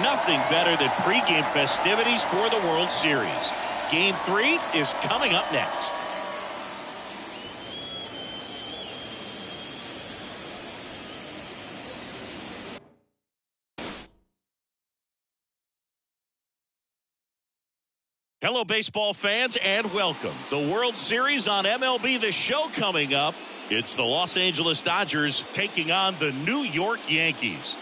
nothing better than pregame festivities for the World Series. Game 3 is coming up next. Hello, baseball fans, and welcome. The World Series on MLB, the show coming up. It's the Los Angeles Dodgers taking on the New York Yankees.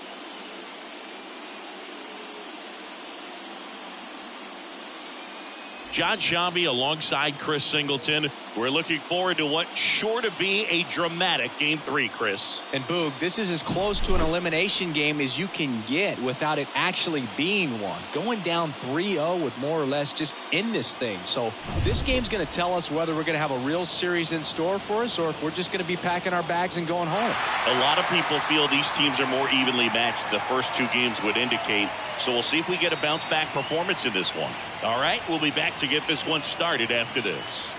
John Shambi alongside Chris Singleton. We're looking forward to what's sure to be a dramatic Game 3, Chris. And Boog, this is as close to an elimination game as you can get without it actually being one. Going down 3-0 would more or less just end this thing. So this game's going to tell us whether we're going to have a real series in store for us or if we're just going to be packing our bags and going home. A lot of people feel these teams are more evenly matched. The first two games would indicate. So we'll see if we get a bounce-back performance in this one. All right, we'll be back to get this one started after this.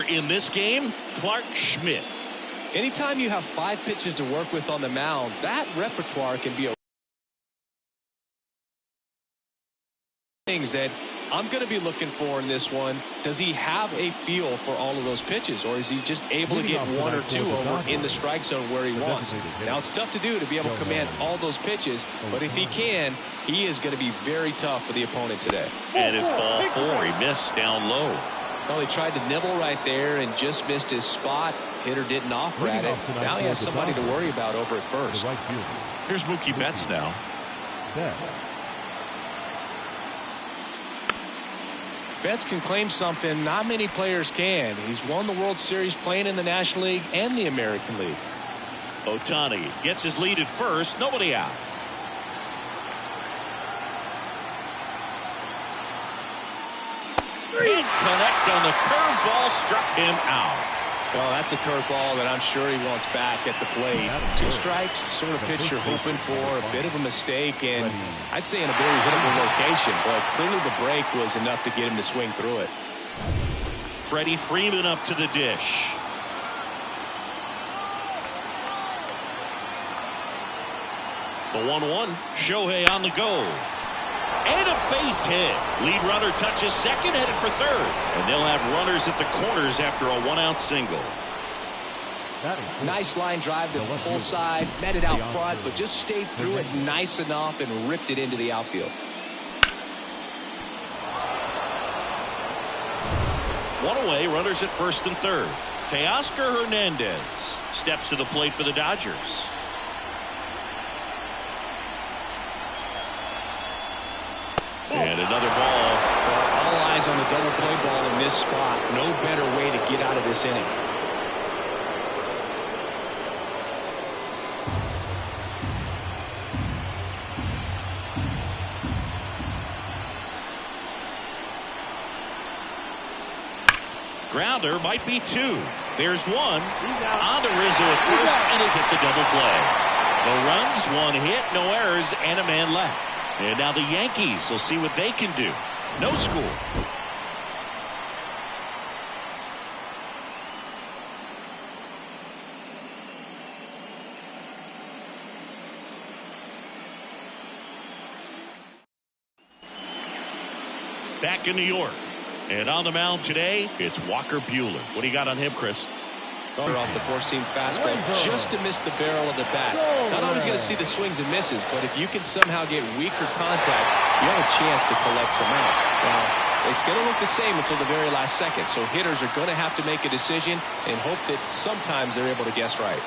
In this game, Clark Schmidt. Anytime you have 5 pitches to work with on the mound, that repertoire can be a things that I'm going to be looking for in this one. Does he have a feel for all of those pitches, or is he just able to get 1 or 2 over in the strike zone where he wants? Now, it's tough to do to be able to command all those pitches, but if he can, he is going to be very tough for the opponent today. And it's ball 4. He missed down low. Well, he tried to nibble right there and just missed his spot. Hitter didn't offer at it. Now he has somebody to worry about over at first. Here's Mookie Betts now. Betts can claim something not many players can. He's won the World Series playing in the National League and the American League. Ohtani gets his lead at first. Nobody out. Didn't connect on the curveball, struck him out. Well, that's a curveball that I'm sure he wants back at the plate. 2 strikes, sort of pitch you're hoping for, a bit of a mistake, and I'd say in a very hittable location, but clearly the break was enough to get him to swing through it. Freddie Freeman up to the dish. The 1-1. Shohei on the go. And a base hit. Lead runner touches second, headed for third. And they'll have runners at the corners after a 1-out single. Nice line drive to the pull side. Met it out front, but just stayed through it nice enough and ripped it into the outfield. 1 away, runners at first and third. Teoscar Hernandez steps to the plate for the Dodgers. And another ball. All eyes on the double play ball in this spot. No better way to get out of this inning. Grounder might be 2. There's 1. On to Rizzo at first, and they hit the double play. No runs, 1 hit, no errors, and a man left. And now the Yankees will see what they can do. No score. Back in New York. And on the mound today, it's Walker Buehler. What do you got on him, Chris? Off the four-seam fastball just to miss the barrel of the bat. Not always going to see the swings and misses, but if you can somehow get weaker contact, you have a chance to collect some outs. Well, it's going to look the same until the very last second, so hitters are going to have to make a decision and hope that sometimes they're able to guess right.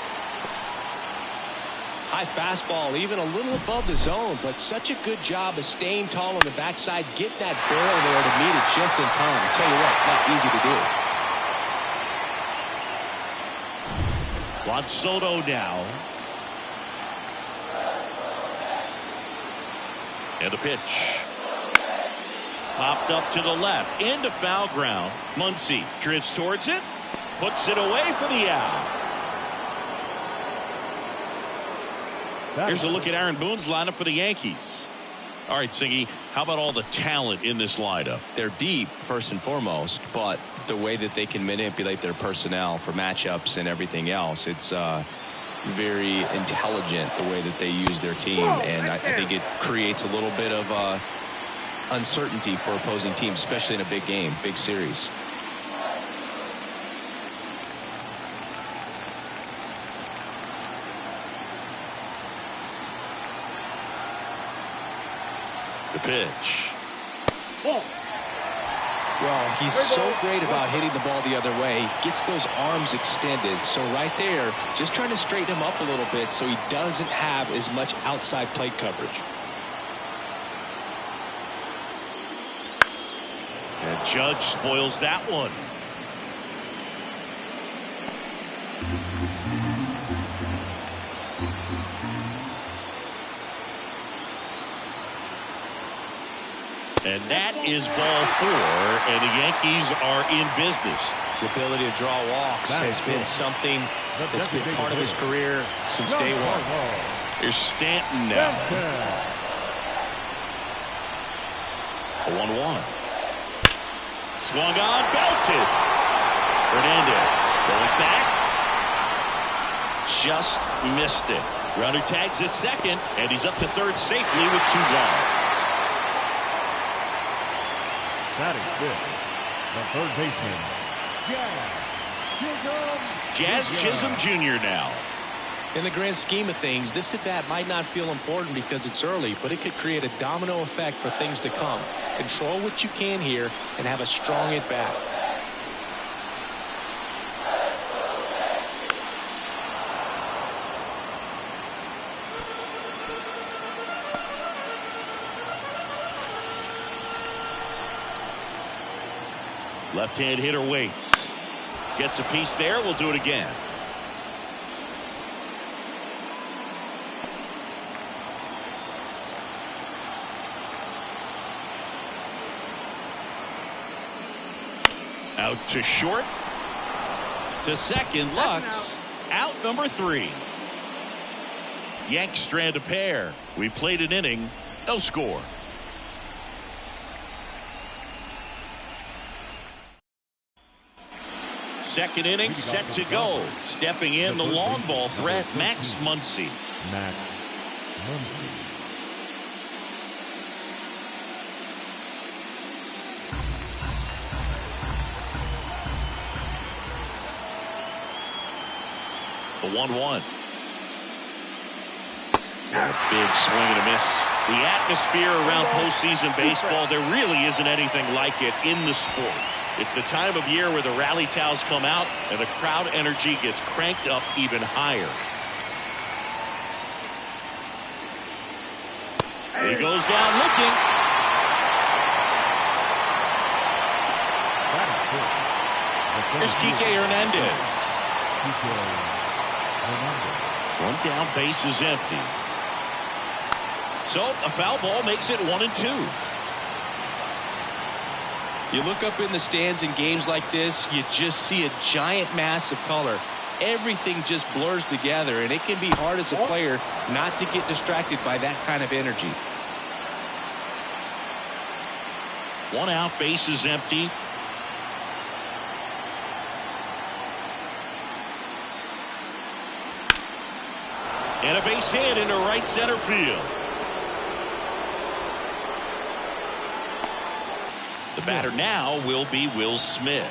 High fastball, even a little above the zone, but such a good job of staying tall on the backside, getting that barrel there to meet it just in time. I tell you what, it's not easy to do. Juan Soto now. And a pitch. Popped up to the left. Into foul ground. Muncy drifts towards it. Puts it away for the out. Here's a look at Aaron Boone's lineup for the Yankees. All right, Singy, how about all the talent in this lineup? They're deep, first and foremost, but the way that they can manipulate their personnel for matchups and everything else, it's very intelligent the way that they use their team, and I think it creates a little bit of uncertainty for opposing teams, especially in a big game, big series. The pitch. Well, he's so great about hitting the ball the other way. He gets those arms extended. So right there, just trying to straighten him up a little bit so he doesn't have as much outside plate coverage. And Judge spoils that one. And that is ball 4, and the Yankees are in business. His ability to draw walks has been something that's been part of his career since day one. Here's Stanton now. A 1-1. Swung on, belted. Hernandez going back. Just missed it. Runner tags at second, and he's up to third safely with 2 gone. Batting fifth, the third baseman, Jazz Chisholm Jr. now. In the grand scheme of things, this at-bat might not feel important because it's early, but it could create a domino effect for things to come. Control what you can here and have a strong at-bat. Left-hand hitter waits. Gets a piece there. We'll do it again. Out to short. To second. Lux. Out number 3. Yanks strand a pair. We played an inning. No score. Second inning set to go. Stepping in the long ball threat, Max Muncy. Max Muncy. The 1-1. A big swing and a miss. The atmosphere around postseason baseball, there really isn't anything like it in the sport. It's the time of year where the rally towels come out and the crowd energy gets cranked up even higher. He goes down looking. Here's Kike Hernandez. One down, base is empty. So a foul ball makes it 1-2. You look up in the stands in games like this, you just see a giant mass of color. Everything just blurs together, and it can be hard as a player not to get distracted by that kind of energy. One out, base is empty. And a base hit into right center field. The batter now will be Will Smith.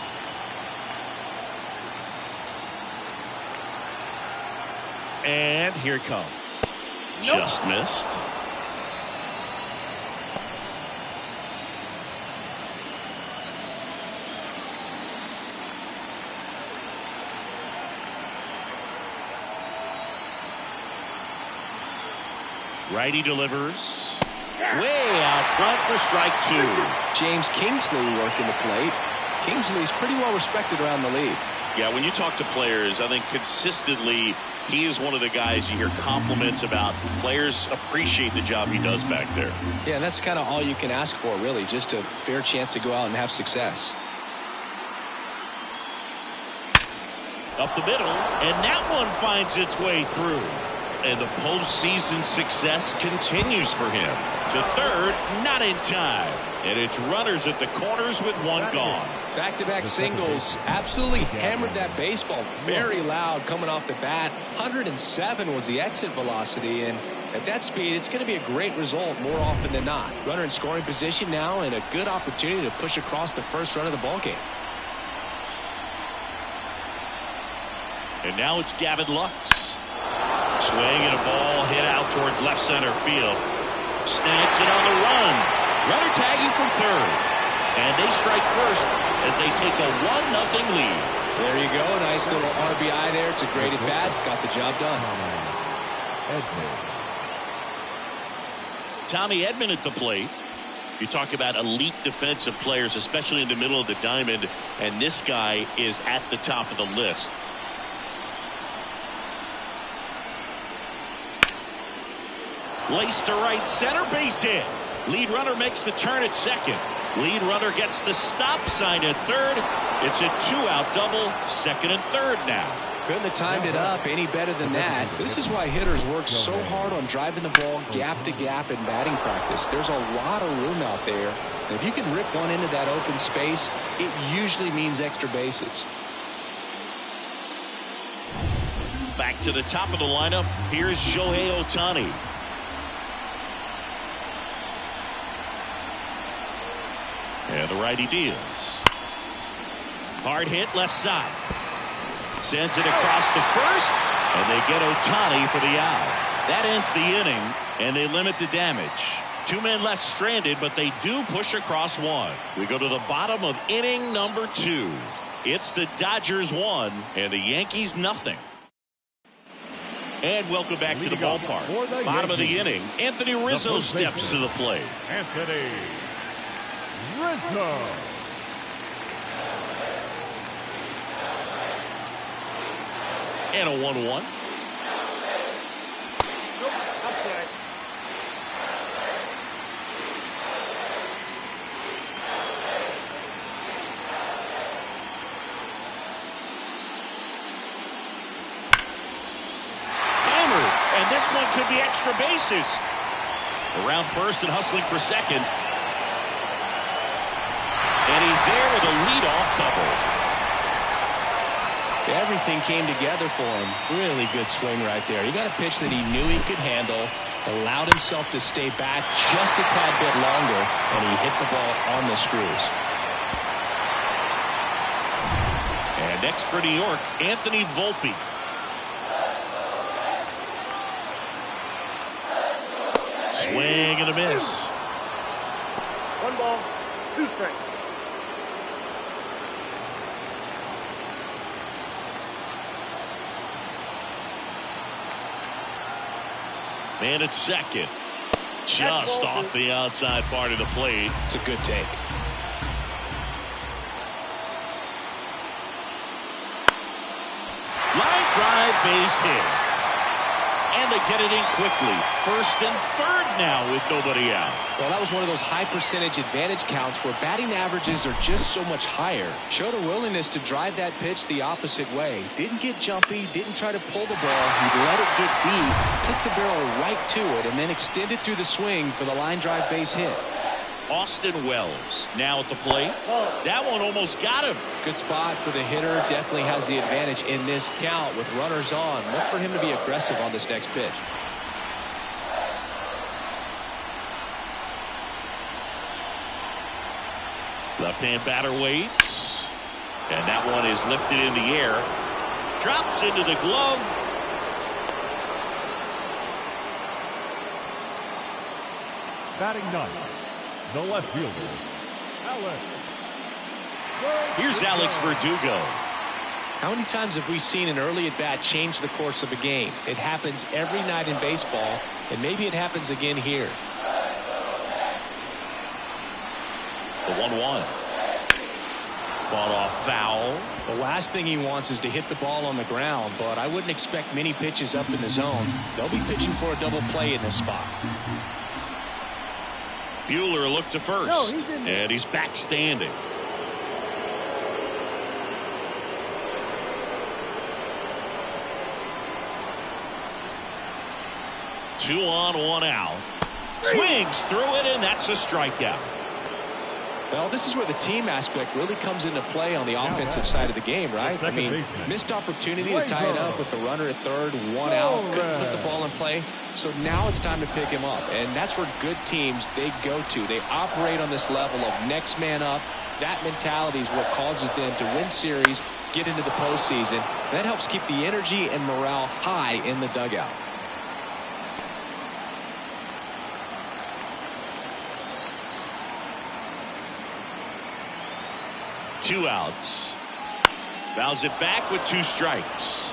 And here it comes. Just missed. Righty delivers. Way out front for strike 2. James Kingsley working the plate. Kingsley's pretty well respected around the league. Yeah, when you talk to players, I think consistently he is one of the guys you hear compliments about. Players appreciate the job he does back there. Yeah, and that's kind of all you can ask for, really, just a fair chance to go out and have success. Up the middle, and that one finds its way through. And the postseason success continues for him. To third, not in time. And it's runners at the corners with one gone. Back-to-back singles, absolutely hammered that baseball. Very loud coming off the bat. 107 was the exit velocity, and at that speed, it's going to be a great result more often than not. Runner in scoring position now, and a good opportunity to push across the first run of the ballgame. And now it's Gavin Lux. Swing and a ball hit out towards left center field. Snags it on the run. Runner tagging from third. And they strike first as they take a 1-0 lead. There you go. Nice little RBI there. It's a great at bat. Got the job done. Tommy Edman at the plate. You talk about elite defensive players, especially in the middle of the diamond, and this guy is at the top of the list. Lace to right center, base hit. Lead runner makes the turn at second. Lead runner gets the stop sign at third. It's a 2-out double, second and third now. Couldn't have timed it up any better than that. This is why hitters work so hard on driving the ball gap to gap in batting practice. There's a lot of room out there. And if you can rip one into that open space, it usually means extra bases. Back to the top of the lineup. Here's Shohei Ohtani. And the righty deals. Hard hit left side. Sends it across the first, and they get Ohtani for the out. That ends the inning, and they limit the damage. 2 men left stranded, but they do push across one. We go to the bottom of inning number 2. It's the Dodgers 1 and the Yankees nothing. And welcome back to the ballpark. Bottom of the inning, Anthony Rizzo steps to the plate. Anthony Rizzo. And a 1-1. Hammered, and this one could be extra bases. Around first and hustling for second. And he's there with a leadoff double. Everything came together for him. Really good swing right there. He got a pitch that he knew he could handle, allowed himself to stay back just a tad bit longer, and he hit the ball on the screws. And next for New York, Anthony Volpe. Swing and a miss. 1 ball, 2 strikes. Man at second. Just off the outside part of the plate. It's a good take. Line drive, base hit. And they get it in quickly. First and third now with nobody out. Well, that was one of those high percentage advantage counts where batting averages are just so much higher. Showed a willingness to drive that pitch the opposite way. Didn't get jumpy, didn't try to pull the ball. He let it get deep, took the barrel right to it, and then extended through the swing for the line drive base hit. Austin Wells now at the plate. That one almost got him. Good spot for the hitter. Definitely has the advantage in this count with runners on. Look for him to be aggressive on this next pitch. Left-hand batter waits. And that one is lifted in the air. Drops into the glove. Batting 9. The left fielder, Alex. Here's Alex Verdugo. How many times have we seen an early at-bat change the course of a game? It happens every night in baseball, and maybe it happens again here. The 1-1. Fought off foul. The last thing he wants is to hit the ball on the ground, but I wouldn't expect many pitches up in the zone. They'll be pitching for a double play in this spot. Buehler looked to first, and he's back standing. 2 on, 1 out. Swings through it, and that's a strikeout. Well, this is where the team aspect really comes into play on the offensive side of the game, right? I mean, missed opportunity to tie it up with the runner at third, 1 out, couldn't put the ball in play. So now it's time to pick him up, and that's where good teams, they go to. They operate on this level of next man up. That mentality is what causes them to win series, get into the postseason. That helps keep the energy and morale high in the dugout. Two outs. Fouls it back with 2 strikes.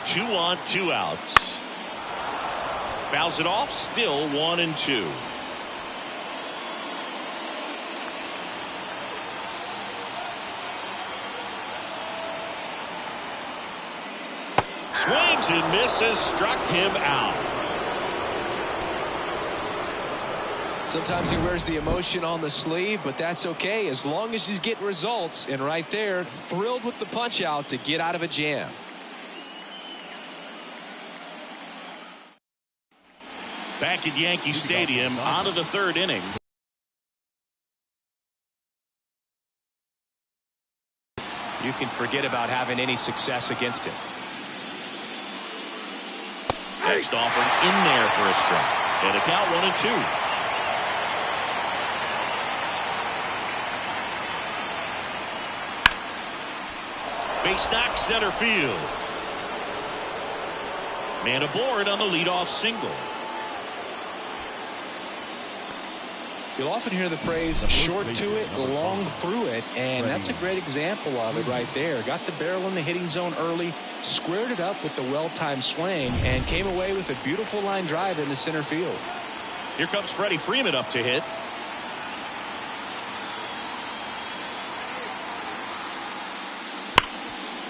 Two on, 2 outs. Fouls it off, still 1-2. Swings and misses, struck him out. Sometimes he wears the emotion on the sleeve, but that's okay as long as he's getting results. And right there, thrilled with the punch out to get out of a jam. Back at Yankee Stadium, on to the 3rd inning. You can forget about having any success against him. Next offering in there for a strike. And a count 1-2. Base knock center field. Man aboard on the leadoff single. You'll often hear the phrase short to it, long through it, and that's a great example of it right there. Got the barrel in the hitting zone early, squared it up with the well-timed swing, and came away with a beautiful line drive into center field. Here comes Freddie Freeman up to hit.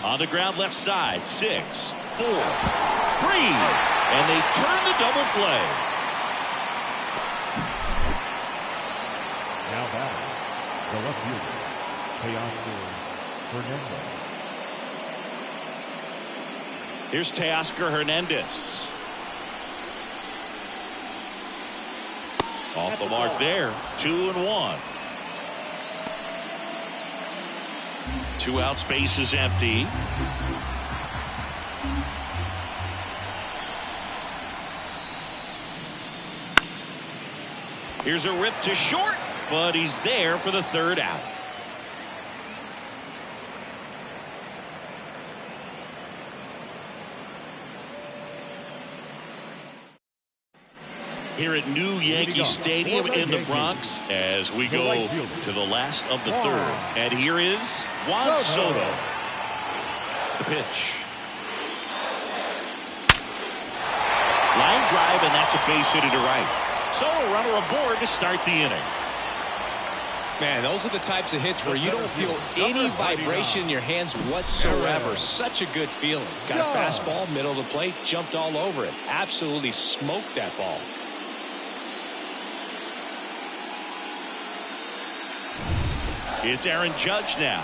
On the ground left side, 6, 4, 3, and they turn the double play. Now batting, the left fielder, Hernandez. Here's Teoscar Hernandez. Off the mark there, 2-1. 2 outs, base is empty. Here's a rip to short, but he's there for the 3rd out. Here at New Yankee Stadium in the Bronx as we go to the last of the 3rd. And here is Juan Soto. The pitch. Line drive, and that's a base hit to right. So a runner aboard to start the inning. Man, those are the types of hits where you don't feel any vibration in your hands whatsoever. Such a good feeling. Got a fastball, middle of the plate, jumped all over it. Absolutely smoked that ball. It's Aaron Judge now.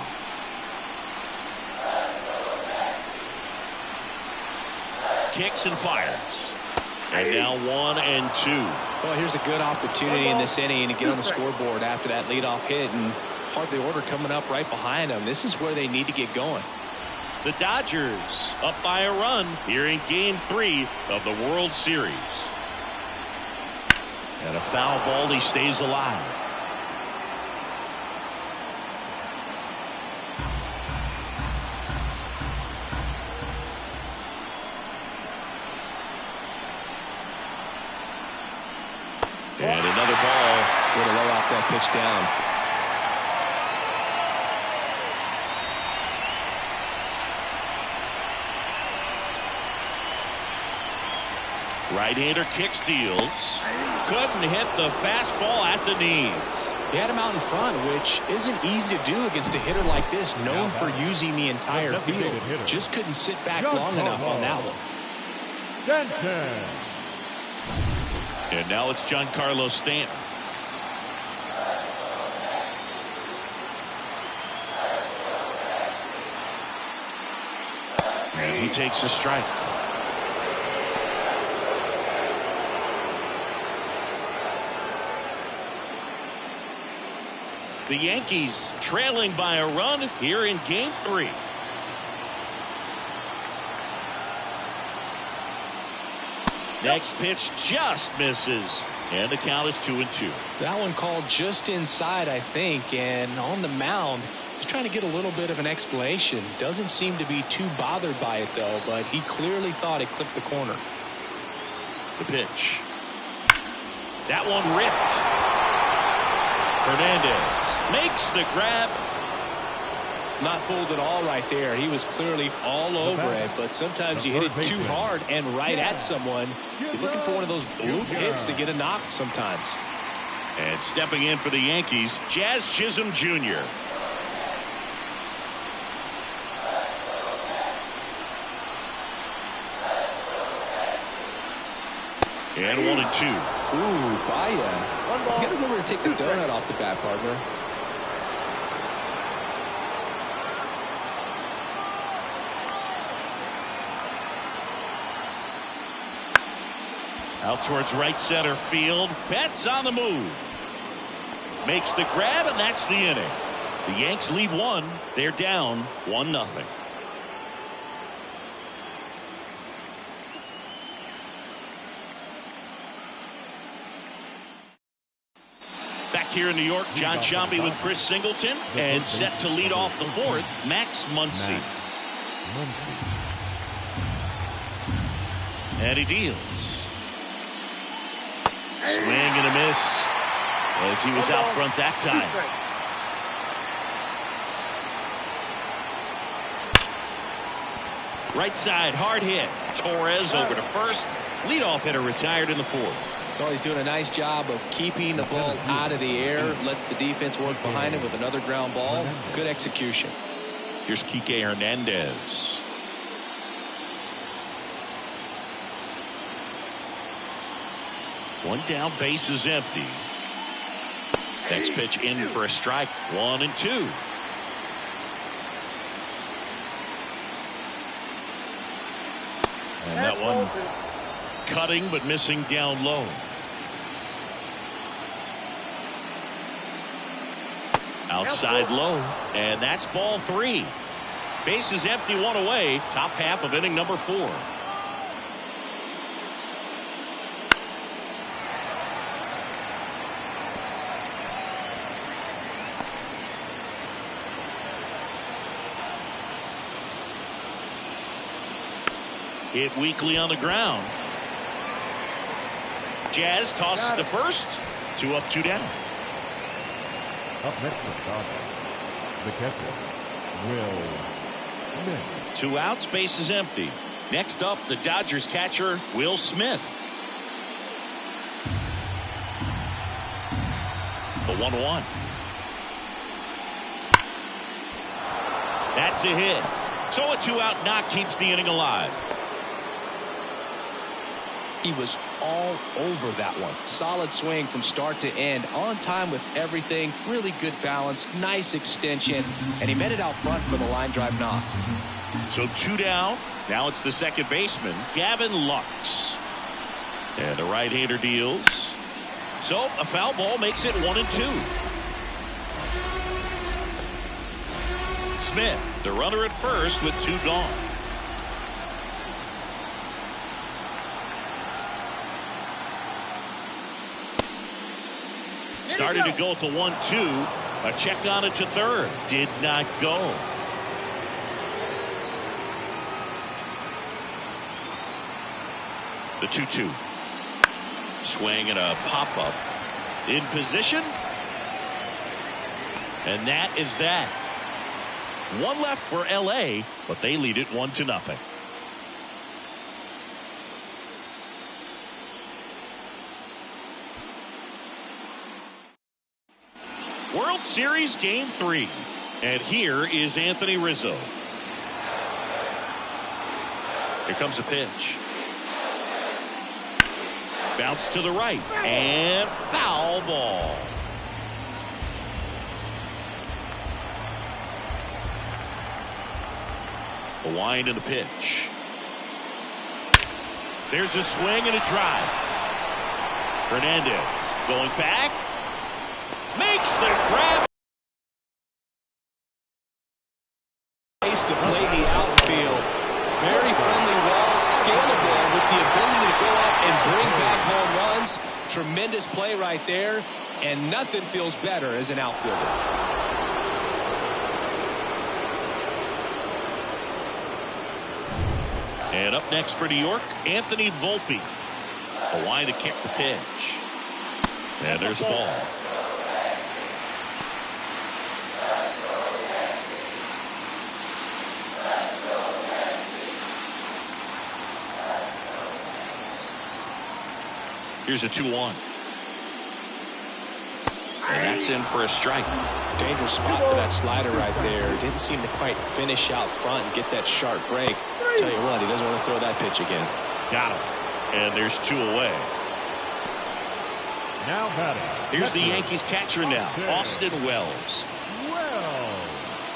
Kicks and fires. And now 1-2. Well, here's a good opportunity in this inning to get on the scoreboard after that leadoff hit, and hardly order coming up right behind them. This is where they need to get going. The Dodgers up by a run here in Game 3 of the World Series. And a foul ball, he stays alive. And another ball. Way to lay off that pitch down. Right-hander kick steals. Couldn't hit the fastball at the knees. He had him out in front, which isn't easy to do against a hitter like this, known for using the entire field. Just couldn't sit back long enough on that one. And now it's Giancarlo Stanton. He takes a strike. The Yankees trailing by a run here in Game 3. Next pitch just misses, and the count is 2-2. That one called just inside, I think, and on the mound, he's trying to get a little bit of an explanation. Doesn't seem to be too bothered by it, though, but he clearly thought it clipped the corner. The pitch. That one ripped. Hernandez makes the grab. Not fooled at all right there. He was clearly all over it, but sometimes you hit it too hard and right at someone. You're looking for one of those bloop hits to get a knock sometimes. And stepping in for the Yankees, Jazz Chisholm Jr. And 1-2. Ooh, Baya. You got to remember to take the donut off the bat, partner. Out towards right center field. Betts on the move. Makes the grab, and that's the inning. The Yanks lead 1. They're down 1-0. Back here in New York, John Sciambi with Chris Singleton, and set to lead off the 4th, Max Muncy. And he deals. Swing and a miss as he was out front that time. Right side, hard hit. Torres over to first. Leadoff hitter retired in the 4th. Well, he's doing a nice job of keeping the ball out of the air. Lets the defense work behind him with another ground ball. Good execution. Here's Kike Hernandez. One down, base is empty. Next pitch in for a strike. 1-2. And that one cutting but missing down low. Outside low, and that's ball 3. Base is empty, 1 away. Top half of inning number 4. Hit weakly on the ground. Jazz tosses to first. 2 up, 2 down. Up next for the Dodgers, the catcher, Will Smith. 2 outs, base is empty. Next up, the Dodgers catcher, Will Smith. The 1-1. That's a hit. So a 2-out knock keeps the inning alive. He was all over that one. Solid swing from start to end. On time with everything. Really good balance. Nice extension. And he met it out front for the line drive knock. So 2 down. Now it's the second baseman, Gavin Lux. And the right-hander deals. So a foul ball makes it 1-2. Smith, the runner at first with 2 gone. Started to go at the 1-2. A check on it to third. Did not go. The 2-2. Swing and a pop-up. In position. And that is that. 1 left for LA, but they lead it 1-0. World Series Game 3. And here is Anthony Rizzo. Here comes a pitch. Bounce to the right. And foul ball. The wind and the pitch. There's a swing and a drive. Hernandez going back. Makes the grab. To play the outfield. Very friendly wall, scalable with the ability to go up and bring back home runs. Tremendous play right there, and nothing feels better as an outfielder. And up next for New York, Anthony Volpe. A wind to kick the pitch. And there's a ball. Here's a 2-1. And that's in for a strike. Dangerous spot for that slider right there. Didn't seem to quite finish out front and get that sharp break. Tell you what, he doesn't want to throw that pitch again. Got him. And there's 2 away. Now batting. Here's the Yankees catcher now, Austin Wells.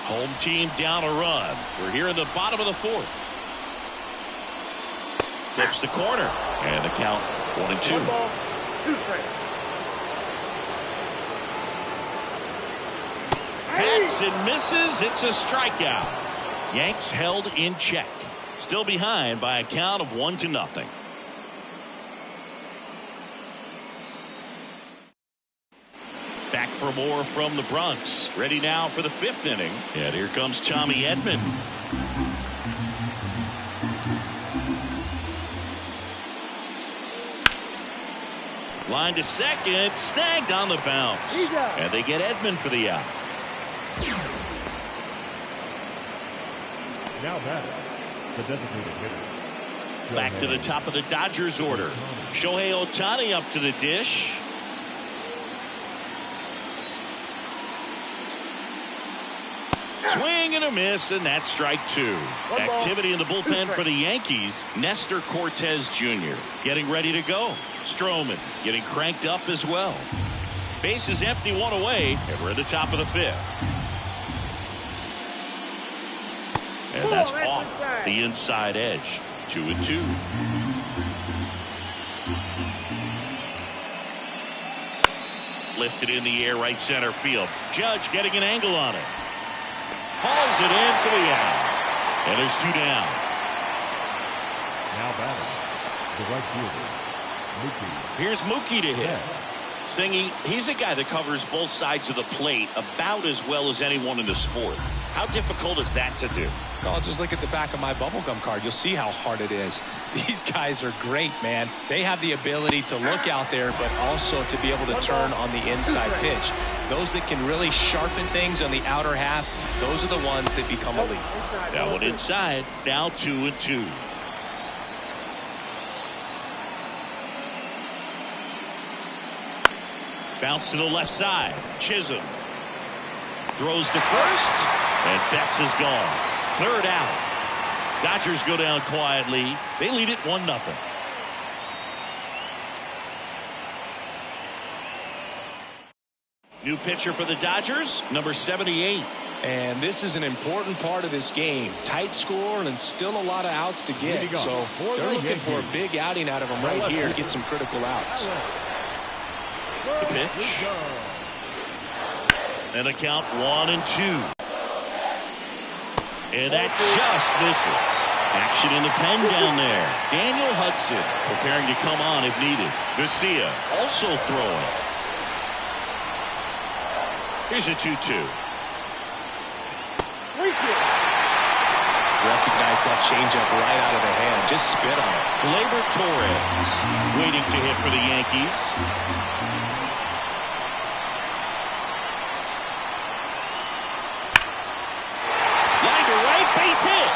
Home team down a run. We're here in the bottom of the 4th. Flips the corner. And the count 1-2. Hacks and misses. It's a strikeout. Yanks held in check. Still behind by a count of 1-0. Back for more from the Bronx. Ready now for the 5th inning. And here comes Tommy Edman. Line to second, snagged on the bounce. And they get Edman for the out. Now batting, the designated hitter. Back to the top of the Dodgers order. Shohei Ohtani up to the dish. Swing and a miss, and that's strike 2. Activity in the bullpen for the Yankees. Nestor Cortez Jr. getting ready to go. Stroman getting cranked up as well. Base is empty, 1 away, and we're at the top of the 5th. And that's off the inside edge. 2-2. Lifted in the air, right center field. Judge getting an angle on it. Hauls it in for the out. And there's 2 down. Now batting, the right fielder, Mookie. Here's Mookie to hit. Singy, he's a guy that covers both sides of the plate about as well as anyone in the sport. How difficult is that to do? Oh, just look at the back of my bubblegum card. You'll see how hard it is. These guys are great, man. They have the ability to look out there, but also to be able to turn on the inside pitch. Those that can really sharpen things on the outer half, those are the ones that become elite. That one inside, now 2-2. Bounce to the left side. Chisholm throws to first, and Betts is gone. 3rd out. Dodgers go down quietly. They lead it 1-0. New pitcher for the Dodgers, number 78. And this is an important part of this game. Tight score and still a lot of outs to get. So they're looking for a big outing out of them right here to get some critical outs. The pitch. And a count 1-2. And that just misses. Action in the pen down there. Daniel Hudson preparing to come on if needed. Garcia also throwing. Here's a 2-2. Recognize that changeup right out of the hand. Just spit on it. Gleyber Torres waiting to hit for the Yankees. Line to right, base hit.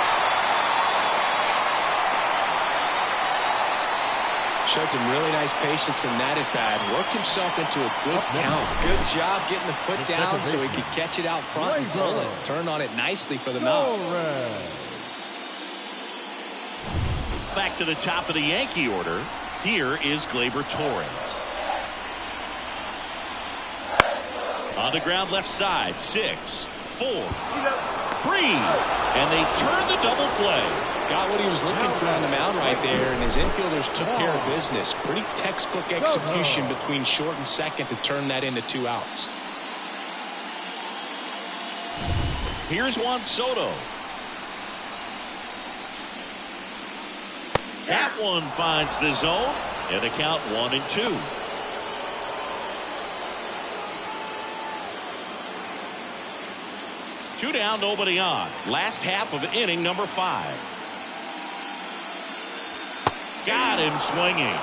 Showed some really nice patience in that at bat. Worked himself into a good count. Good job getting the foot down so he could catch it out front and pull it. Turned on it nicely for the knock. Back to the top of the Yankee order. Here is Gleyber Torres. On the ground left side. 6-4. 3. And they turn the double play. Got what he was looking for on the mound right there, and his infielders took care of business. Pretty textbook execution between short and second to turn that into 2 outs. Here's Juan Soto. That one finds the zone, and the count 1-2. Two down, nobody on. Last half of inning number 5. Got him swinging.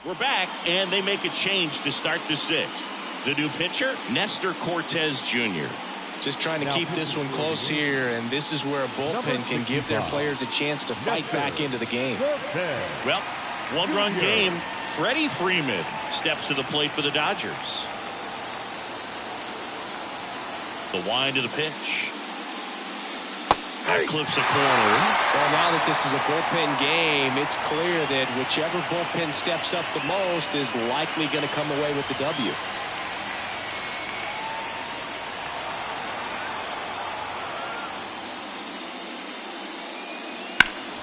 We're back, and they make a change to start the 6th. The new pitcher, Nestor Cortez Jr. Just trying to keep this one close here, and this is where a bullpen can give their players a chance to fight back into the game. Well, one-run game. Freddie Freeman steps to the plate for the Dodgers. The wind of the pitch. That clips a corner. Well, now that this is a bullpen game, it's clear that whichever bullpen steps up the most is likely going to come away with the W.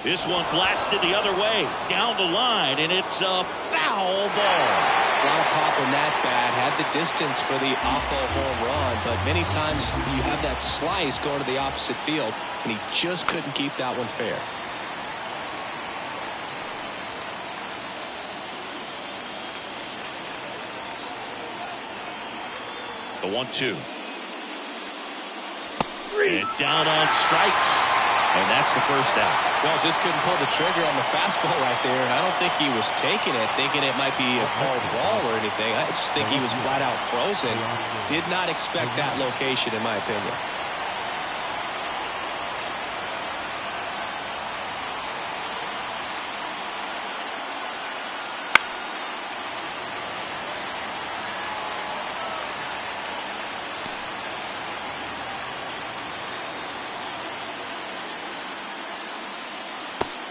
This one blasted the other way, down the line, and it's a foul ball. A lot of pop on that bat. Had the distance for the Oppo home run, but many times you have that slice going to the opposite field, and he just couldn't keep that one fair. The 1-2. And down on strikes. And that's the first out. Well, just couldn't pull the trigger on the fastball right there, and I don't think he was taking it, thinking it might be a called ball or anything. I just think he was flat out frozen. Did not expect that location, in my opinion.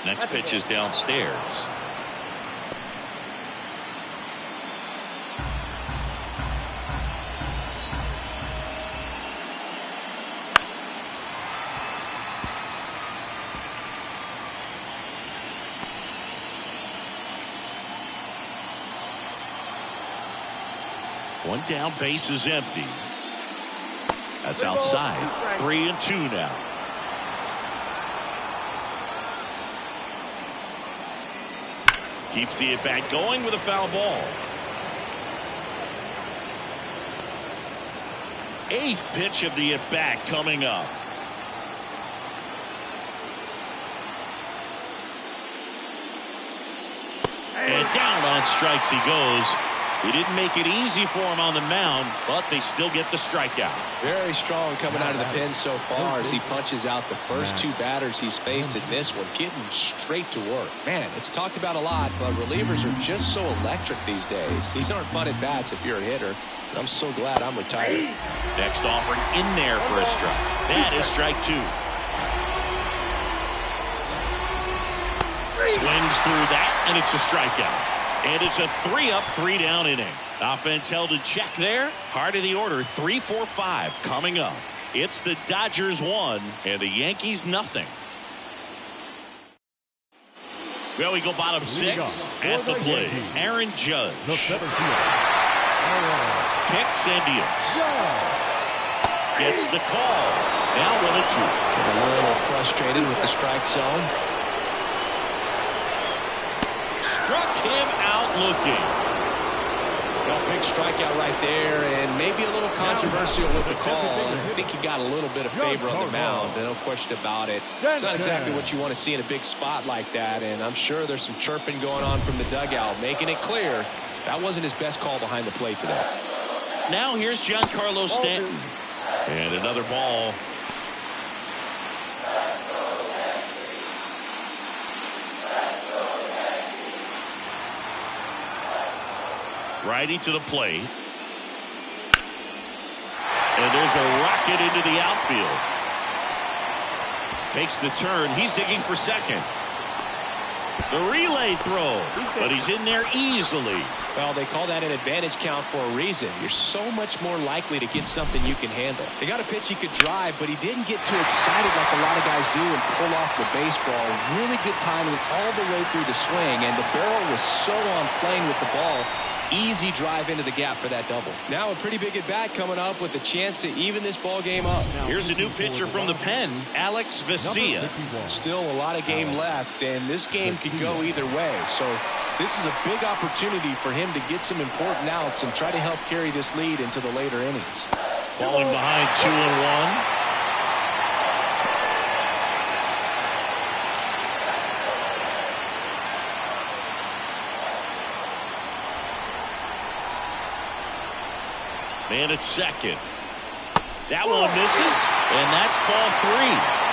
Next pitch is downstairs. One down, base is empty. That's outside. 3-2 now. Keeps the at-bat going with a foul ball. 8th pitch of the at-bat coming up. And down on strikes he goes. He didn't make it easy for him on the mound, but they still get the strikeout. Very strong coming out of the pen so far as he punches out the first 2 batters he's faced in this one, getting straight to work. Man, it's talked about a lot, but relievers are just so electric these days. These aren't fun at bats if you're a hitter. I'm so glad I'm retired. Next offering in there for a strike. That is strike 2. Swings through that, and it's a strikeout. And it's a 3-up, 3-down inning. Offense held in check there. Heart of the order, 3-4-5 coming up. It's the Dodgers 1 and the Yankees nothing. Well, we go bottom 6 at the plate. Aaron Judge. Kicks and deals. Gets the call. Now 1-2. Getting a little frustrated with the strike zone. Struck him out looking. Well, big strikeout right there, and maybe a little controversial with the call. I think he got a little bit of favor on the mound, no question about it. It's not exactly what you want to see in a big spot like that, and I'm sure there's some chirping going on from the dugout, making it clear that wasn't his best call behind the plate today. Now here's Giancarlo Stanton. And another ball. Righty to the plate. And there's a rocket into the outfield. Takes the turn. He's digging for second. The relay throw, but he's in there easily. Well, they call that an advantage count for a reason. You're so much more likely to get something you can handle. They got a pitch he could drive, but he didn't get too excited like a lot of guys do and pull off the baseball. Really good timing all the way through the swing, and the barrel was so on playing with the ball. Easy drive into the gap for that double. Now a pretty big at bat coming up with a chance to even this ball game up. Here's a new pitcher from the pen, Alex Vesia. Still a lot of game left, and this game could go either way. So this is a big opportunity for him to get some important outs and try to help carry this lead into the later innings. Falling behind 2-1. Man at second. That one misses, and that's ball 3.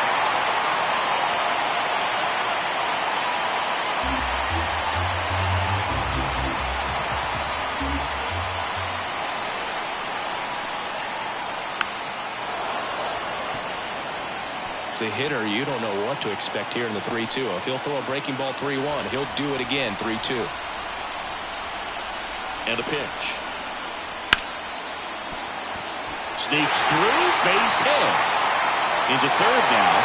As a hitter, you don't know what to expect here in the 3-2. If he'll throw a breaking ball 3-1, he'll do it again 3-2. And a pitch. Sneaks through, base hit. Into third now.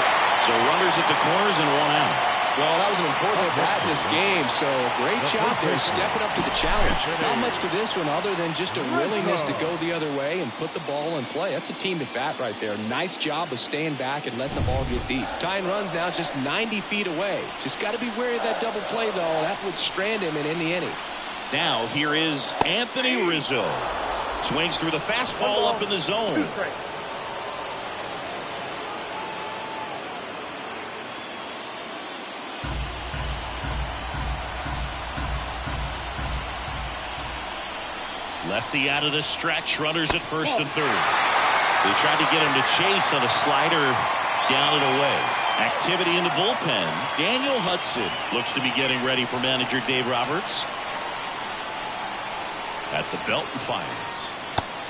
So runners at the corners and 1 out. Well, that was an important at bat in this game, so great job there stepping up to the challenge. Not much to this one other than just a willingness to go the other way and put the ball in play. That's a team at bat right there. Nice job of staying back and letting the ball get deep. Tying runs now just 90 feet away. Just got to be wary of that double play, though. That would strand him in the inning. Now here is Anthony Rizzo. Swings through the fastball up in the zone. Lefty out of the stretch. Runners at first and third. They tried to get him to chase on a slider down and away. Activity in the bullpen. Daniel Hudson looks to be getting ready for manager Dave Roberts. At the belt and fires.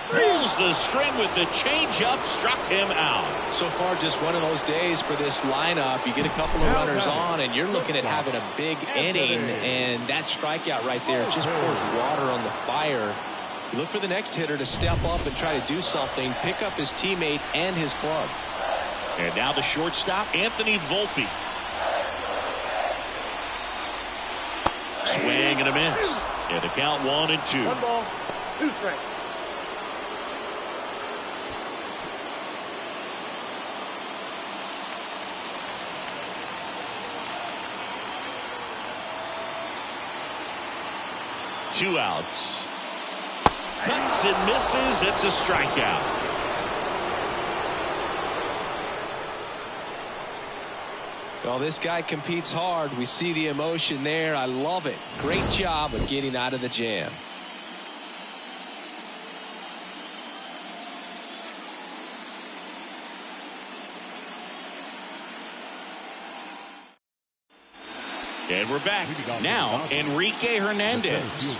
Pulls the string with the changeup, struck him out. So far, just one of those days for this lineup. You get a couple of runners on, and you're looking at having a big inning, and that strikeout right there just pours water on the fire. You look for the next hitter to step up and try to do something, pick up his teammate and his club. And now the shortstop, Anthony Volpe. Swing and a miss. And a count 1-2. 1 ball, 2 strikes. Two outs. Cuts and misses. It's a strikeout. Well, this guy competes hard. We see the emotion there. I love it. Great job of getting out of the jam. And we're back. Now, Enrique Hernandez.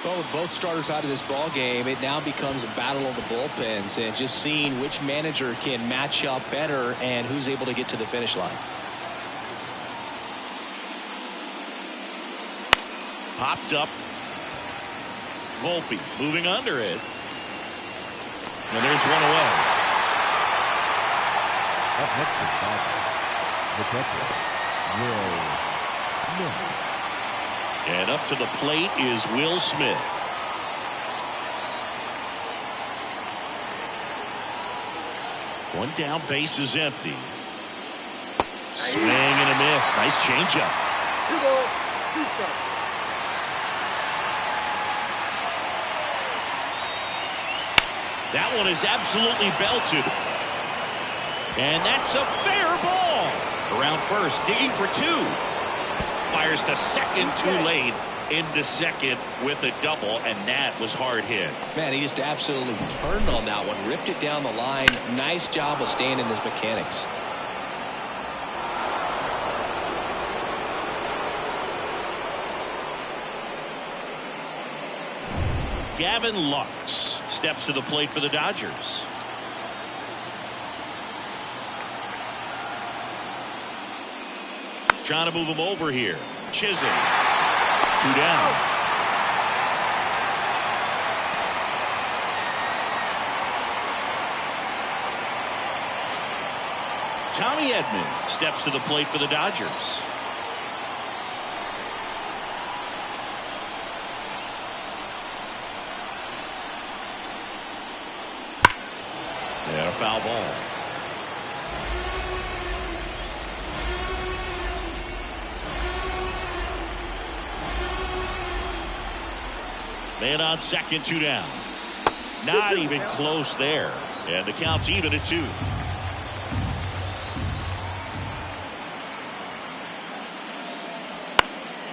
Well, with both starters out of this ball game, it now becomes a battle of the bullpens and just seeing which manager can match up better and who's able to get to the finish line. Popped up. Volpe moving under it. And there's one away. Up next is the catcher, Will Smith. And up to the plate is Will Smith. One down, base is empty. Swing and a miss. Nice changeup. 2 balls, 2 strikes. That one is absolutely belted. And that's a fair ball. Around first, digging for 2. Fires to second too late. Into second with a double, and that was hard hit. Man, he just absolutely turned on that one, ripped it down the line. Nice job of staying in his mechanics. Gavin Lux steps to the plate for the Dodgers. Trying to move him over here. Chisholm. 2 down. Tommy Edman steps to the plate for the Dodgers. And a foul ball. Man on second, 2 down. Not even close there. And the count's even at 2.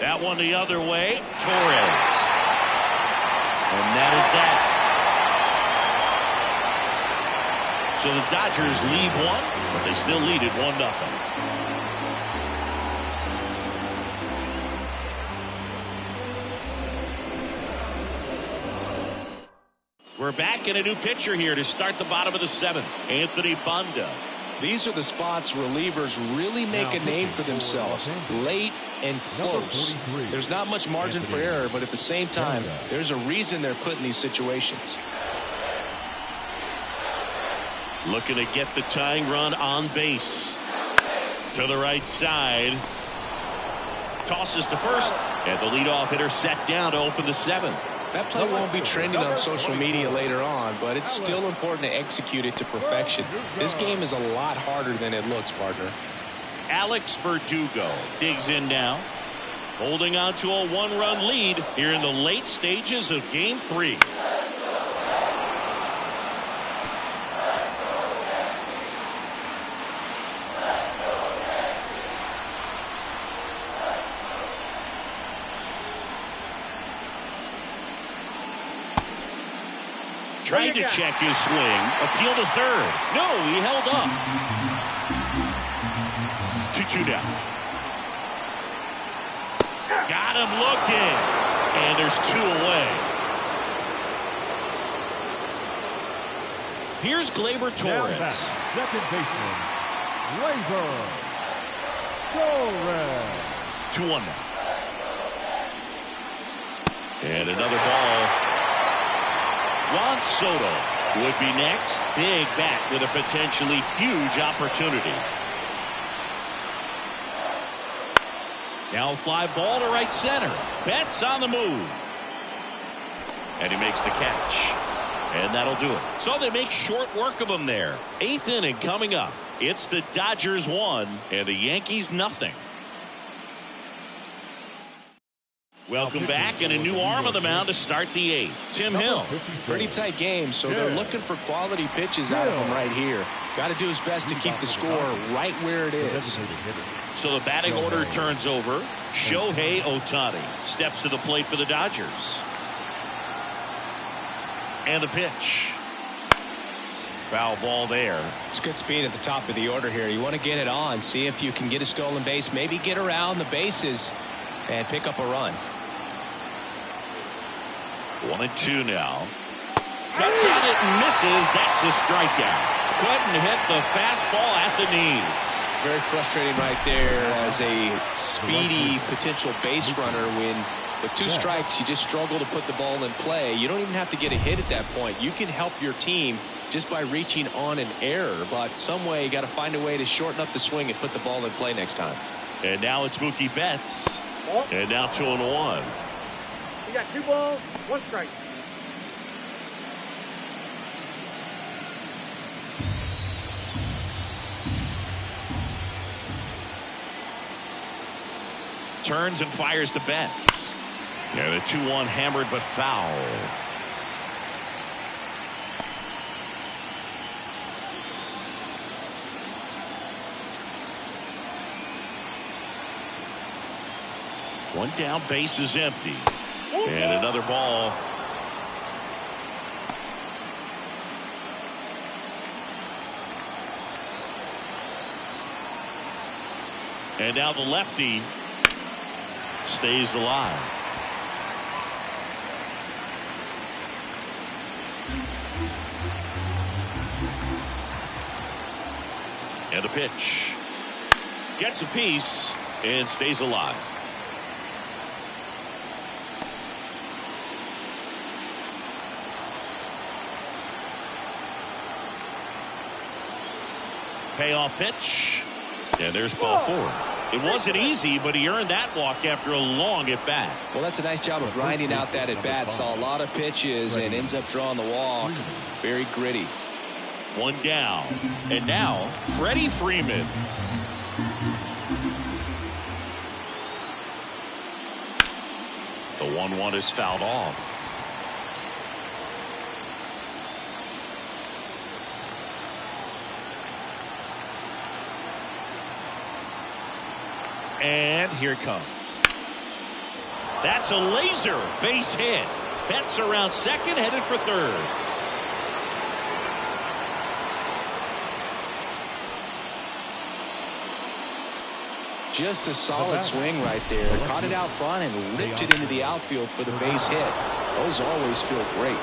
That one the other way. Torres. And that is that. So the Dodgers lead 1, but they still lead it 1-0. We're back in a new pitcher here to start the bottom of the 7th. Anthony Banda. These are the spots relievers really make a name for themselves. Late and close. There's not much margin for error, but at the same time, there's a reason they're put in these situations. Looking to get the tying run on base. To the right side. Tosses to first. And the leadoff hitter set down to open the 7th. That play won't be trending on social media later on, but it's still important to execute it to perfection. This game is a lot harder than it looks, partner. Alex Verdugo digs in now. Holding on to a 1-run lead here in the late stages of Game 3. Tried to check his swing. Appeal to third. No, he held up. 2-2 down. Got him looking. And there's 2 away. Here's Gleyber Torres. Second baseman, Gleyber Torres. 2-1 now. And another ball. Juan Soto would be next. Big bat with a potentially huge opportunity. Now a fly ball to right center. Betts on the move. And he makes the catch. And that'll do it. So they make short work of him there. 8th inning coming up. It's the Dodgers 1 and the Yankees nothing. Welcome back, and a new arm of the mound to start the 8th. Tim Hill. Pretty tight game, so they're looking for quality pitches out of him right here. Got to do his best to keep the score right where it is. So the batting order turns over. Shohei Ohtani steps to the plate for the Dodgers. And the pitch. Foul ball there. It's good speed at the top of the order here. You want to get it on, see if you can get a stolen base, maybe get around the bases and pick up a run. 1-2 now. Cuts at it and misses. That's a strikeout. Couldn't hit the fastball at the knees. Very frustrating right there as a speedy potential base runner. When with 2 strikes you just struggle to put the ball in play. You don't even have to get a hit at that point. You can help your team just by reaching on an error, but some way you got to find a way to shorten up the swing and put the ball in play next time. And now it's Mookie Betts. And now 2-1. You got 2 balls, 1 strike. Turns and fires to Betts. And a 2-1 hammered but foul. One down, base is empty. And another ball. And now the lefty stays alive. And the pitch. Gets a piece. and stays alive. Payoff pitch, and there's ball 4. It wasn't easy, but he earned that walk after a long at bat. Well, that's a nice job of grinding out that at bat. Saw a lot of pitches and ends up drawing the walk. Very gritty. 1 down, and now Freddie Freeman. The 1-1 is fouled off. And here it comes. That's a laser base hit. Betts around second, headed for third. Just a solid swing right there. Caught it out front and lipped it into the outfield for the base hit. Those always feel great.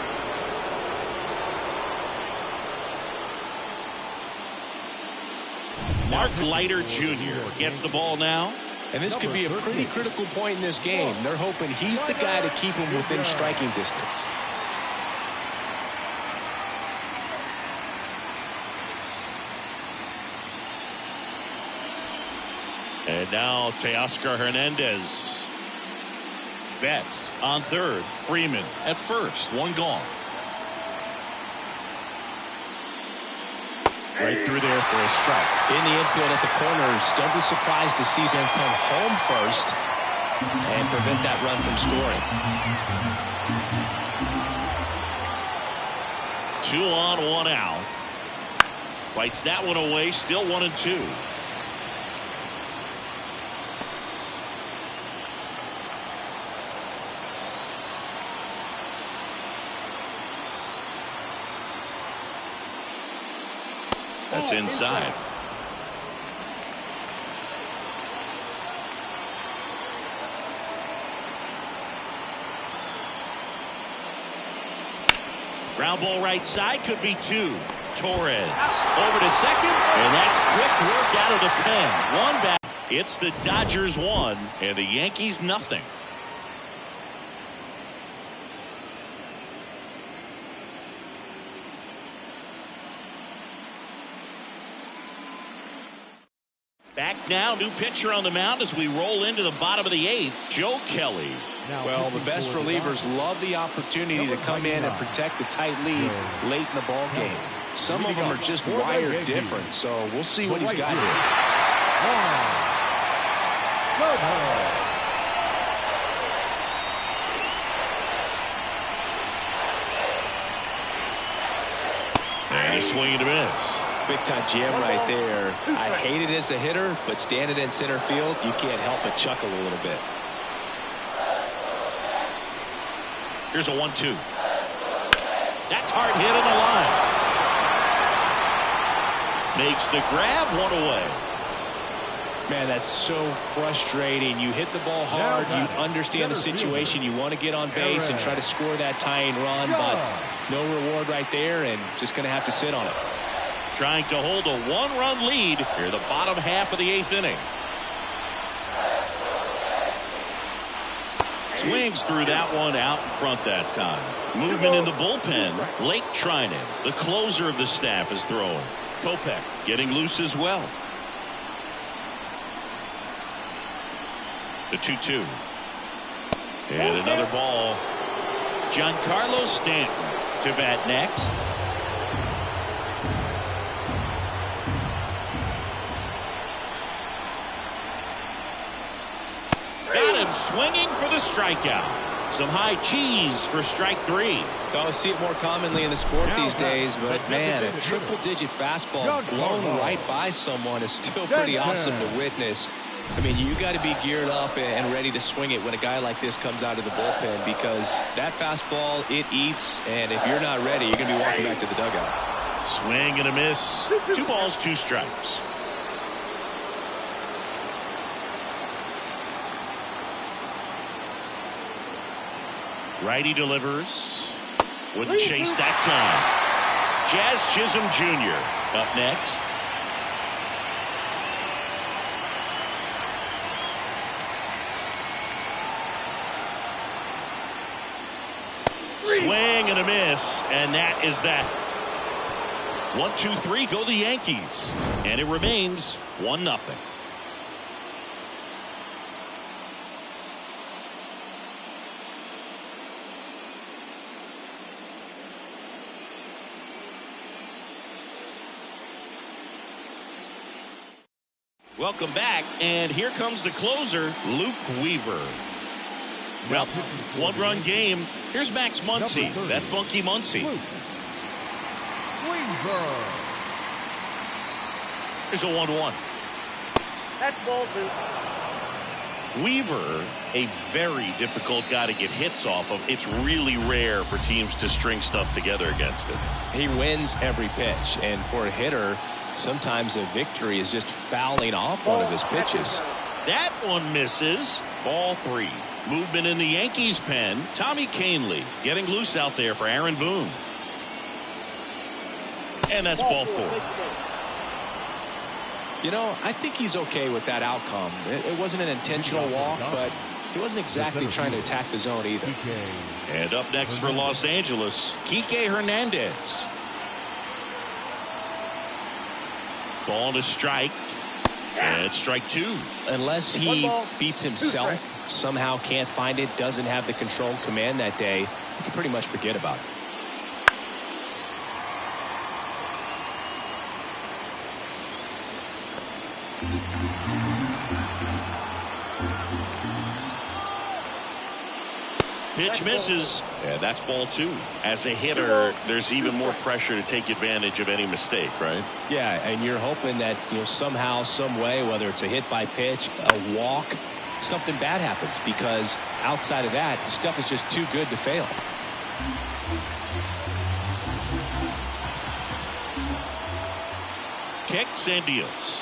Mark Leiter Jr. gets the ball now. And this could be a pretty critical point in this game. They're hoping he's the guy to keep him within striking distance. And now Teoscar Hernandez. Betts on third. Freeman at first. 1 gone. Right through there for a strike. In the infield at the corners. Don't be surprised to see them come home first and prevent that run from scoring. 2 on, 1 out. Fights that one away. Still 1-2. That's inside. Ground ball right side, could be 2. Torres over to second, and that's quick work out of the pen. 1 back. It's the Dodgers 1 and the Yankees nothing. Back now, new pitcher on the mound as we roll into the bottom of the 8th, Joe Kelly. Well, the best relievers love the opportunity to come in and protect the tight lead late in the ball game. Some of them are just wired different, so we'll see what he's got here. And a swing and a miss. Big time jam right there. I hate it as a hitter, but standing in center field, you can't help but chuckle a little bit. Here's a 1-2. That's hard hit on the line. Makes the grab, 1 away. Man, that's so frustrating. You hit the ball hard. You understand the situation. You want to get on base and try to score that tying run, but no reward right there, and just going to have to sit on it. Trying to hold a 1-run lead here the bottom half of the 8th inning. Swings through that one out in front that time. Movement in the bullpen. Lake Trinan, the closer of the staff, is throwing. Kopech getting loose as well. The 2-2. And another ball. Giancarlo Stanton to bat next. Got him swinging for the strikeout. Some high cheese for strike 3. You always see it more commonly in the sport these days, but man, a triple-digit fastball blown right by someone is still pretty awesome to witness. I mean, you got to be geared up and ready to swing it when a guy like this comes out of the bullpen, because that fastball, it eats, and if you're not ready, you're going to be walking back to the dugout. Swing and a miss. 2 balls, 2 strikes. Righty delivers. Wouldn't chase that time. Jazz Chisholm Jr. up next. miss, and that is that. 1, 2, 3 go the Yankees, and it remains 1-0. Welcome back, and here comes the closer, Luke Weaver. Well, one-run game. Here's Max Muncy, that funky Muncy. Here's a 1-1. That's ball 2. Weaver, a very difficult guy to get hits off of. It's really rare for teams to string stuff together against him. He wins every pitch, and for a hitter, sometimes a victory is just fouling off one of his pitches. That one misses. Ball 3. Movement in the Yankees pen. Tommy Kahnle getting loose out there for Aaron Boone. And that's ball 4. You know, I think he's okay with that outcome. It wasn't an intentional walk, but he wasn't exactly trying to attack the zone either. And up next for Los Angeles, Kike Hernandez. Ball to strike. And strike 2. Unless he beats himself, somehow can't find it, doesn't have the control command that day, you can pretty much forget about it. Pitch misses, and that's ball 2. As a hitter, there's even more pressure to take advantage of any mistake, right? Yeah, and you're hoping that, somehow, some way, whether it's a hit by pitch, a walk, something bad happens, because outside of that, stuff is just too good to fail. Kicks and deals.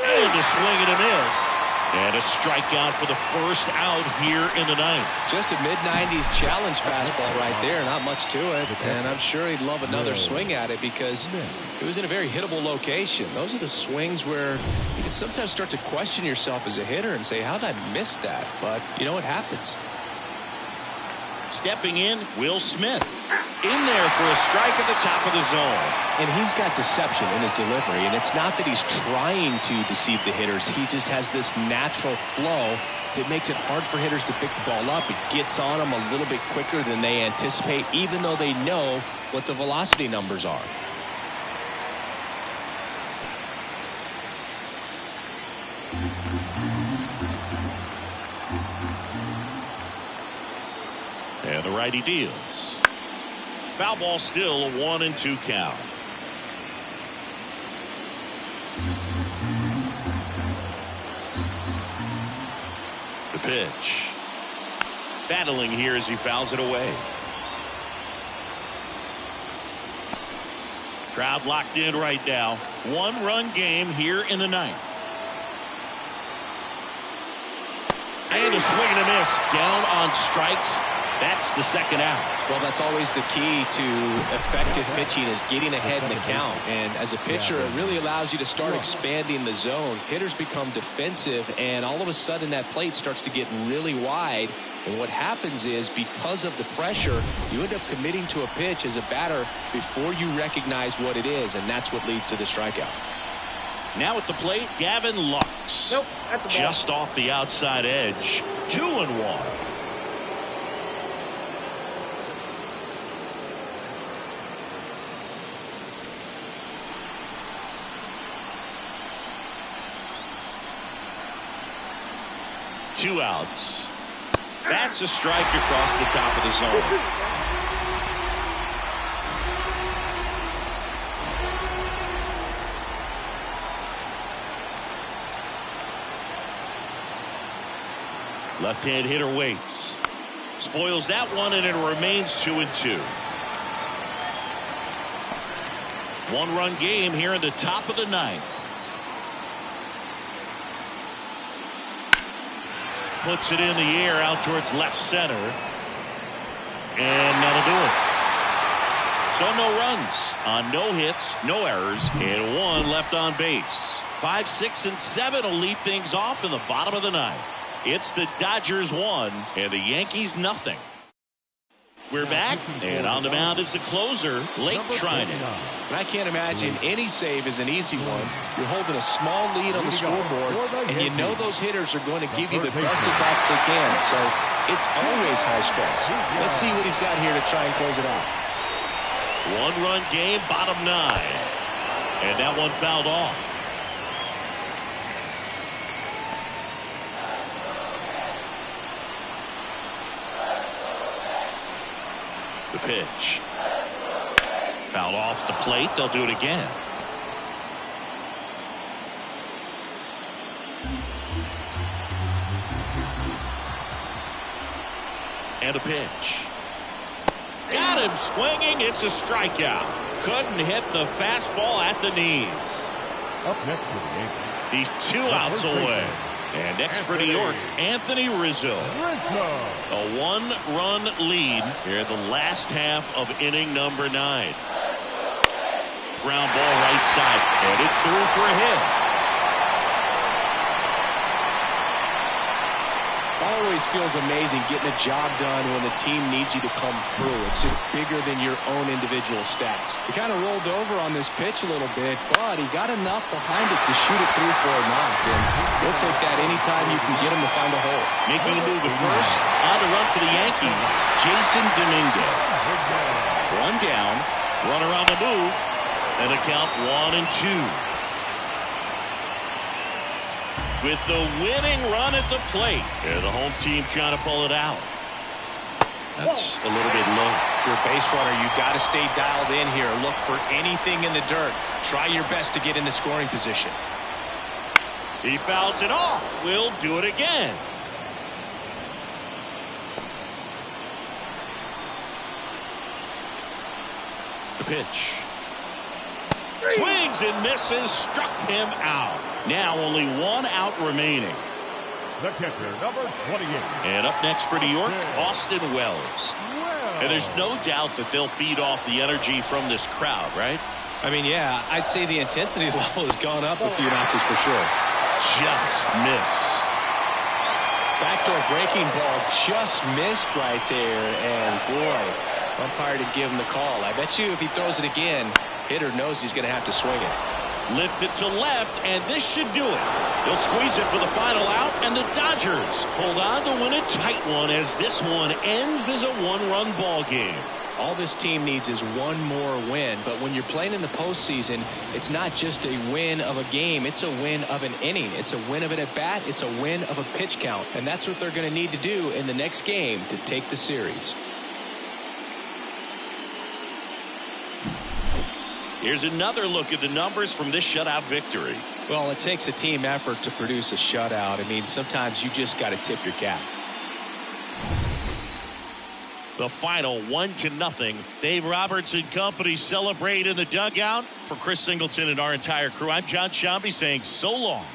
And a swing and a miss. And a strikeout for the first out here in the 9th. Just a mid-90s challenge fastball right there. Not much to it. And I'm sure he'd love another swing at it because it was in a very hittable location. Those are the swings where you can sometimes start to question yourself as a hitter and say, how did I miss that? But you know what happens. Stepping in, Will Smith. In there for a strike at the top of the zone. And he's got deception in his delivery, and it's not that he's trying to deceive the hitters. He just has this natural flow that makes it hard for hitters to pick the ball up. It gets on them a little bit quicker than they anticipate, even though they know what the velocity numbers are. And the righty deals. Foul ball, still a 1-2 count. The pitch. Battling here as he fouls it away. Crowd locked in right now. 1-run game here in the 9th. And a swing and a miss. Down on strikes. That's the second out. Well, that's always the key to effective pitching, is getting ahead in the count. And as a pitcher, it really allows you to start expanding the zone. Hitters become defensive, and all of a sudden that plate starts to get really wide. And what happens is, because of the pressure, you end up committing to a pitch as a batter before you recognize what it is, and that's what leads to the strikeout. Now at the plate, Gavin Lux. Nope, that's the ball. Just off the outside edge. 2-1. Two outs. That's a strike across the top of the zone. Left-hand hitter waits. Spoils that one, and it remains 2-2. 1-run game here in the top of the 9th. Puts it in the air out towards left center. And that'll do it. So no runs on no hits, no errors, and 1 left on base. 5, 6, and 7 will lead things off in the bottom of the 9th. It's the Dodgers 1 and the Yankees nothing. We're back, and on the mound is the closer, Lake Trinan. And I can't imagine any save is an easy one. You're holding a small lead on the scoreboard, and you know those hitters are going to give you the best at bats they can. So it's always high stress. Let's see what he's got here to try and close it out. One-run game, bottom 9. And that one fouled off. The pitch. Foul off the plate. They'll do it again. And a pitch. Got him swinging. It's a strikeout. Couldn't hit the fastball at the knees. Up next for the Yankees. He's 2 outs away. And next for New York, Anthony Rizzo. A 1-run lead here in the last half of inning number 9. Ground ball right side, and it's through for a hit. Always feels amazing getting a job done when the team needs you to come through. It's just bigger than your own individual stats. He kind of rolled over on this pitch a little bit, but he got enough behind it to shoot it through for a knock. And he'll take that anytime you can get him to find a hole. Making a move at first, on the run for the Yankees, Jason Dominguez. One down, runner on the move, and a count 1-2. With the winning run at the plate. Yeah, the home team trying to pull it out. That's a little bit low. If you're a base runner, you got to stay dialed in here. Look for anything in the dirt. Try your best to get into scoring position. He fouls it off. We'll do it again. The pitch. Swings and misses, struck him out. Now only 1 out remaining. The catcher, number 28. And up next for New York, Austin Wells. And there's no doubt that they'll feed off the energy from this crowd, right? I mean, yeah, I'd say the intensity level has gone up a few notches for sure. Just missed. Backdoor breaking ball just missed right there. And boy, umpire didn't give him the call. I bet you if he throws it again, hitter knows he's going to have to swing it. Lift it to left, and this should do it. They'll squeeze it for the final out, and the Dodgers hold on to win a tight one as this one ends as a 1-run ball game. All this team needs is one more win, but when you're playing in the postseason, it's not just a win of a game, it's a win of an inning. It's a win of an at-bat, it's a win of a pitch count, and that's what they're going to need to do in the next game to take the series. Here's another look at the numbers from this shutout victory. Well, it takes a team effort to produce a shutout. I mean, sometimes you just got to tip your cap. The final 1-0. Dave Roberts and company celebrate in the dugout. For Chris Singleton and our entire crew, I'm John Shambi saying so long.